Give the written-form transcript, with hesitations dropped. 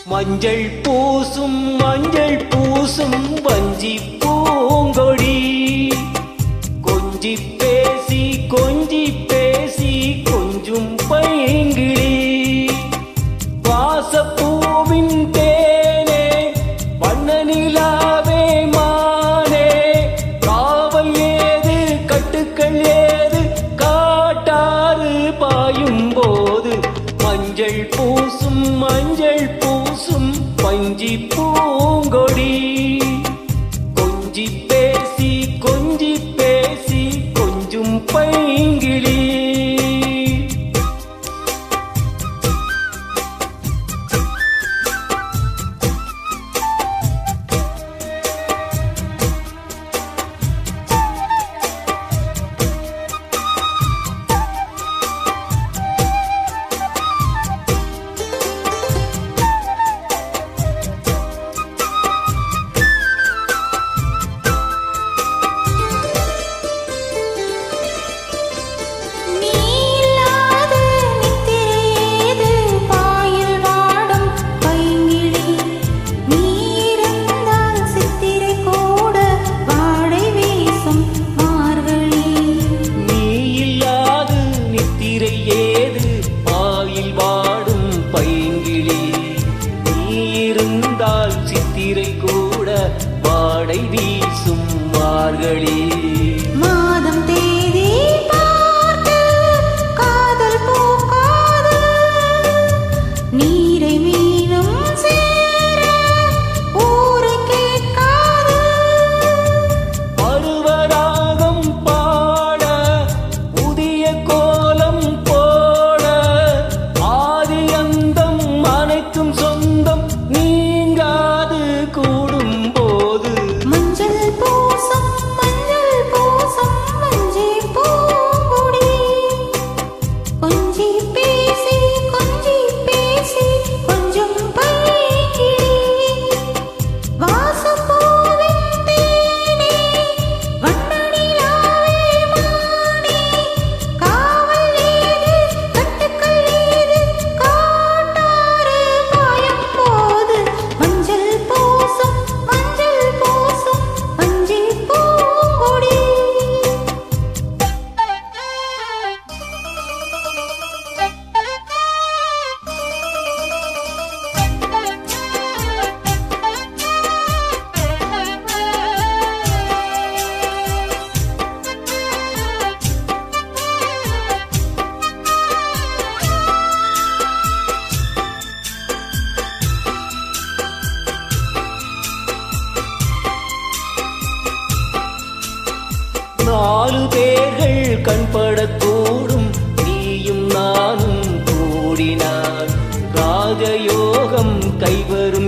மஞ்சள் பூசும் வஞ்சி பூங்கொடி கொஞ்சி பேசி கொஞ்சும் பைங்கிளி வாசப்பூவின் தேனே வண்ண நிலாவே மானே காவல் ஏது கட்டுக்கள் ஏது காட்டாறு பாயும் போது மஞ்சள் பூசும் வஞ்சி பூங்கொடி கொஞ்சி பேசி கொஞ்சும் பைங்கிளி சித்திரை கூட வாடை வீசும் மார்கழி மாதம் தேதி பார்த்து காதல் பூக்காது நீரை மீனும் சேர ஊரை கேட்காது பருவராகம் பாட புதிய கோலம் போட ஆதி அந்தம் அனைத்தும் சொந்தம் நீங்காது கூடும் போது மஞ்சள் பூசும் வஞ்சி பூங்கொடி கொஞ்சி பேசி கொஞ்சம் பைங்கிளி வாசப்பூவின் தேனே வண்ண நிலாவே மானே காவல் ஏது கட்டுக்கள் ஏது காட்டாறு பாயும் போது மஞ்சள் பூசும் வஞ்சி பூங்கொடி நாலு பேர்கள் கண்படக்கூடும் நீயும் நானும் கூடினார் ராஜயோகம் கைவரும்